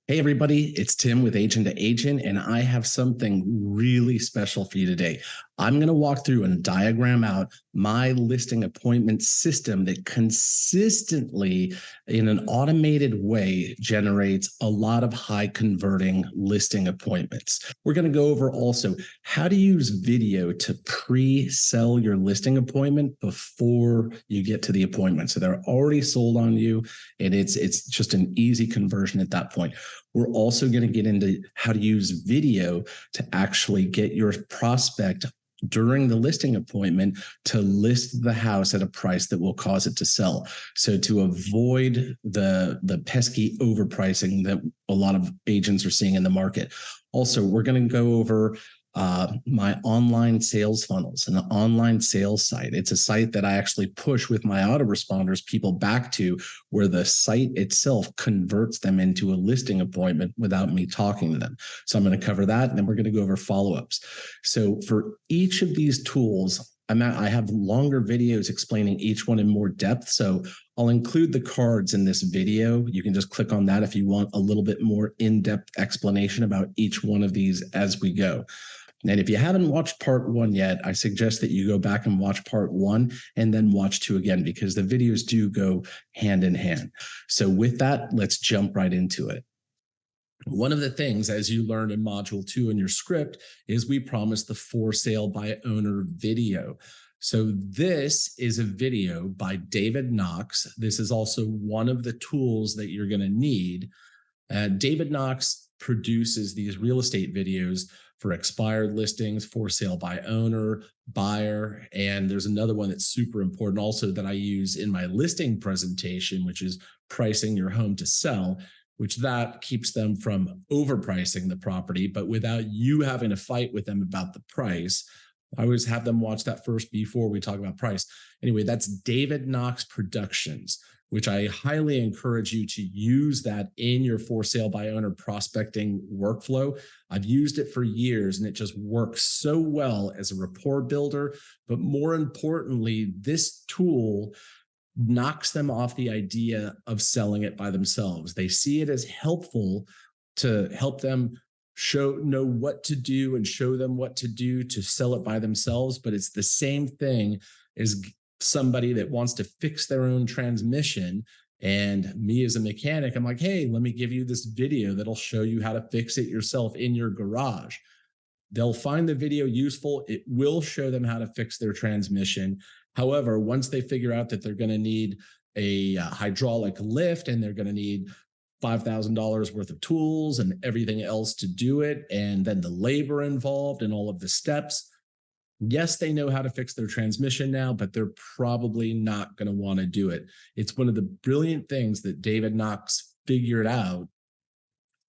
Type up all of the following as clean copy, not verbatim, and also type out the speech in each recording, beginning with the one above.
Hey, everybody, it's Tim with Agent to Agent, and I have something really special for you today. I'm going to walk through and diagram out my listing appointment system that consistently, in an automated way, generates a lot of high converting listing appointments. We're going to go over also how to use video to pre-sell your listing appointment before you get to the appointment. So they're already sold on you, and it's just an easy conversion at that point. We're also going to get into how to use video to actually get your prospect during the listing appointment to list the house at a price that will cause it to sell. So to avoid the pesky overpricing that a lot of agents are seeing in the market. Also, we're going to go over my online sales funnels and the online sales site. It's a site that I actually push with my autoresponders people back to, where the site itself converts them into a listing appointment without me talking to them. So I'm going to cover that, and then we're going to go over follow-ups. So for each of these tools, I have longer videos explaining each one in more depth. So I'll include the cards in this video. You can just click on that if you want a little bit more in-depth explanation about each one of these as we go. And if you haven't watched part one yet, I suggest that you go back and watch part one and then watch two again, because the videos do go hand in hand. So with that, let's jump right into it. One of the things, as you learned in module 2 in your script, is we promised the for sale by owner video. So this is a video by David Knox. This is also one of the tools that you're going to need. David Knox produces these real estate videos for expired listings, for sale by owner, buyer, and there's another one that's super important also that I use in my listing presentation, which is pricing your home to sell, which that keeps them from overpricing the property, but without you having to fight with them about the price. I always have them watch that first before we talk about price. Anyway, that's David Knox Productions, which I highly encourage you to use that in your for sale by owner prospecting workflow. I've used it for years, and it just works so well as a rapport builder. But more importantly, this tool knocks them off the idea of selling it by themselves. They see it as helpful to help them know what to do and show them what to do to sell it by themselves. But it's the same thing as somebody that wants to fix their own transmission. And me as a mechanic, I'm like, hey, let me give you this video that'll show you how to fix it yourself in your garage. They'll find the video useful. It will show them how to fix their transmission. However, once they figure out that they're going to need a hydraulic lift and they're going to need $5,000 worth of tools and everything else to do it, and then the labor involved and all of the steps, yes, they know how to fix their transmission now, but they're probably not going to want to do it. It's one of the brilliant things that David Knox figured out,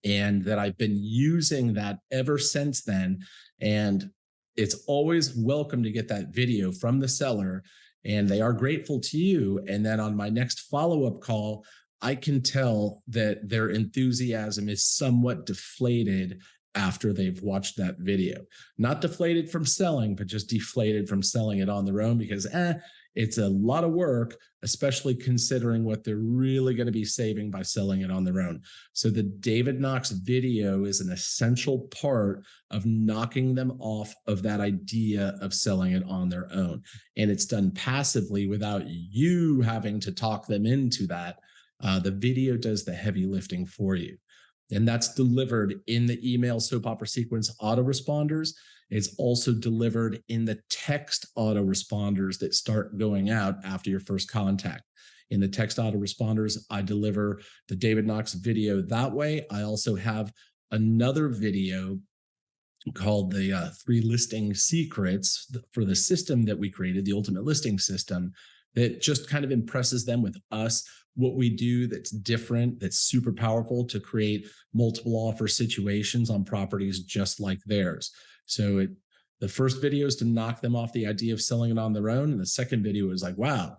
and that I've been using that ever since then. And it's always welcome to get that video from the seller, and they are grateful to you. And then on my next follow-up call, I can tell that their enthusiasm is somewhat deflated after they've watched that video. Not deflated from selling, but just deflated from selling it on their own, because it's a lot of work, especially considering what they're really going to be saving by selling it on their own. So the David Knox video is an essential part of knocking them off of that idea of selling it on their own. And it's done passively without you having to talk them into that. The video does the heavy lifting for you. And that's delivered in the email soap opera sequence autoresponders. It's also delivered in the text autoresponders that start going out after your first contact. In the text autoresponders, I deliver the David Knox video that way. I also have another video called the 3 listing secrets for the system that we created, the ultimate listing system, that just kind of impresses them with us, what we do that's different, that's super powerful to create multiple offer situations on properties just like theirs. So the first video is to knock them off the idea of selling it on their own. And the second video is like, wow,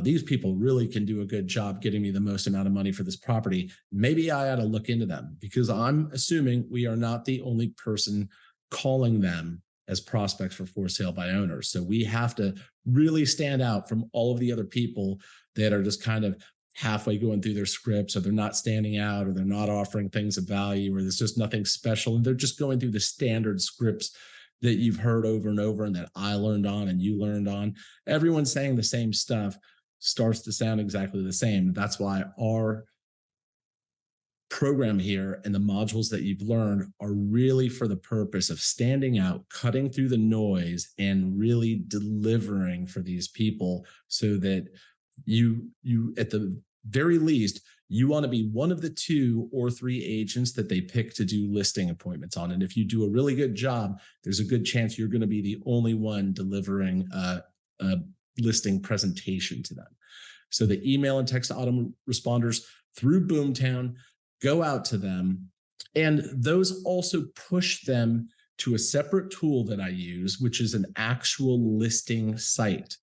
these people really can do a good job getting me the most amount of money for this property. Maybe I ought to look into them, because I'm assuming we are not the only person calling them as prospects for sale by owners. So we have to really stand out from all of the other people that are just kind of halfway going through their scripts, or they're not standing out, or they're not offering things of value, or there's just nothing special, and they're just going through the standard scripts that you've heard over and over and that I learned on and you learned on. Everyone's saying the same stuff, starts to sound exactly the same. That's why our program here and the modules that you've learned are really for the purpose of standing out, cutting through the noise, and really delivering for these people, so that you at the very least, you want to be one of the 2 or 3 agents that they pick to do listing appointments on. And if you do a really good job, there's a good chance you're going to be the only one delivering a listing presentation to them. So the email and text autoresponders through Boomtown go out to them, and those also push them to a separate tool that I use, which is an actual listing site.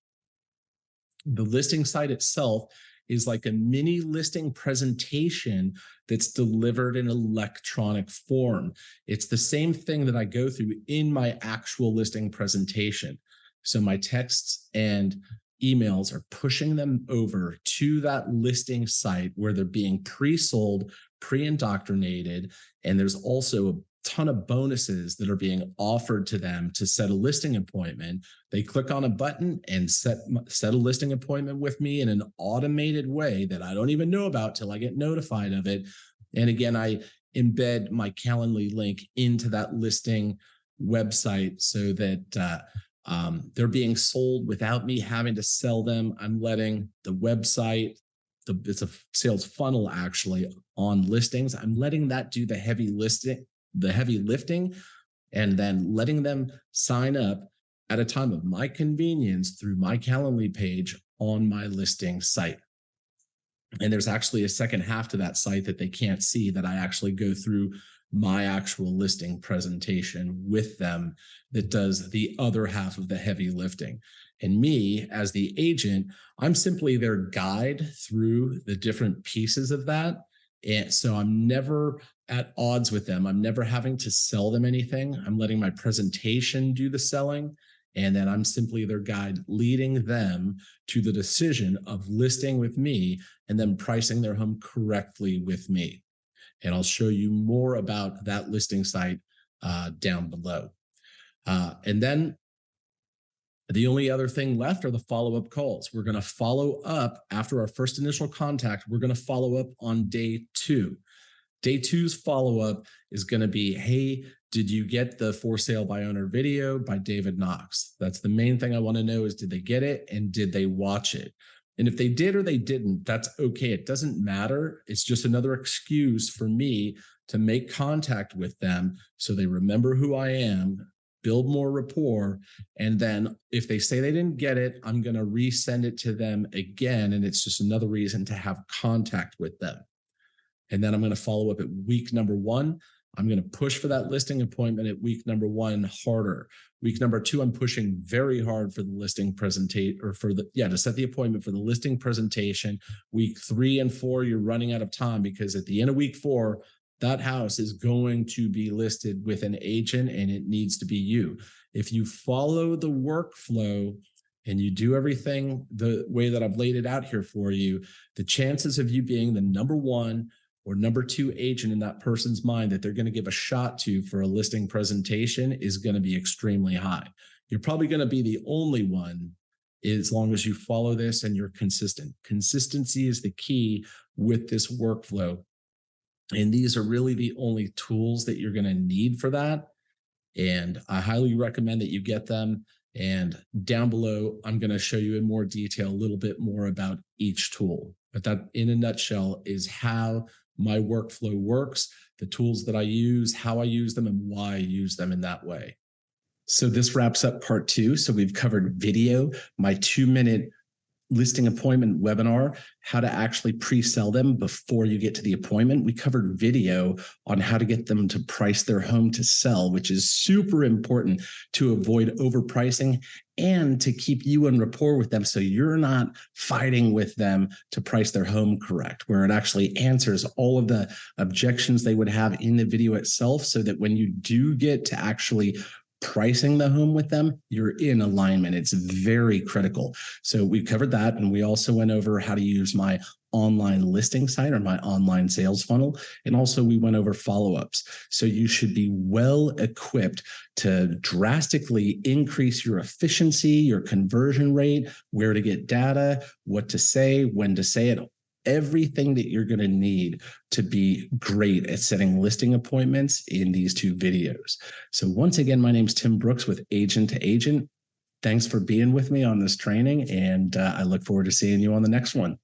The listing site itself is like a mini listing presentation that's delivered in electronic form. It's the same thing that I go through in my actual listing presentation. So my texts and emails are pushing them over to that listing site where they're being pre-sold, pre-indoctrinated, and there's also a ton of bonuses that are being offered to them to set a listing appointment. They click on a button and set a listing appointment with me in an automated way that I don't even know about till I get notified of it. And again, I embed my Calendly link into that listing website so that they're being sold without me having to sell them. I'm letting the website, it's a sales funnel actually on listings. I'm letting that do the heavy lifting, and then letting them sign up at a time of my convenience through my Calendly page on my listing site. And there's actually a second half to that site that they can't see, that I actually go through my actual listing presentation with them that does the other half of the heavy lifting. And me, as the agent, I'm simply their guide through the different pieces of that. And so I'm never at odds with them. I'm never having to sell them anything. I'm letting my presentation do the selling. And then I'm simply their guide, leading them to the decision of listing with me and then pricing their home correctly with me. And I'll show you more about that listing site down below. And then the only other thing left are the follow-up calls. We're going to follow up after our first initial contact. We're going to follow up on day 2. Day 2's follow-up is going to be, hey, did you get the For Sale by Owner video by David Knox? That's the main thing I want to know, is did they get it and did they watch it? And if they did or they didn't, that's okay. It doesn't matter. It's just another excuse for me to make contact with them so they remember who I am, build more rapport. And then if they say they didn't get it, I'm going to resend it to them again. And it's just another reason to have contact with them. And then I'm going to follow up at week number 1. I'm going to push for that listing appointment at week number 1 harder. Week number 2, I'm pushing very hard for the listing presentation, or to set the appointment for the listing presentation. Week 3 and 4, you're running out of time, because at the end of week 4, that house is going to be listed with an agent and it needs to be you. If you follow the workflow and you do everything the way that I've laid it out here for you, the chances of you being the number 1 or number 2 agent in that person's mind that they're going to give a shot to for a listing presentation is going to be extremely high. You're probably going to be the only one, as long as you follow this and you're consistent. Consistency is the key with this workflow. And these are really the only tools that you're going to need for that. And I highly recommend that you get them. And down below, I'm going to show you in more detail a little bit more about each tool. But that, in a nutshell, is how my workflow works, the tools that I use, how I use them, and why I use them in that way. So this wraps up part 2. So we've covered video, my 2-minute listing appointment webinar, how to actually pre-sell them before you get to the appointment. We covered video on how to get them to price their home to sell, which is super important to avoid overpricing and to keep you in rapport with them so you're not fighting with them to price their home correct, where it actually answers all of the objections they would have in the video itself, so that when you do get to actually pricing the home with them, you're in alignment. It's very critical. So we covered that. And we also went over how to use my online listing site or my online sales funnel. And also we went over follow-ups. So you should be well equipped to drastically increase your efficiency, your conversion rate, where to get data, what to say, when to say it, everything that you're going to need to be great at setting listing appointments in these 2 videos. So once again, my name's Tim Brooks with Agent to Agent. Thanks for being with me on this training, and I look forward to seeing you on the next one.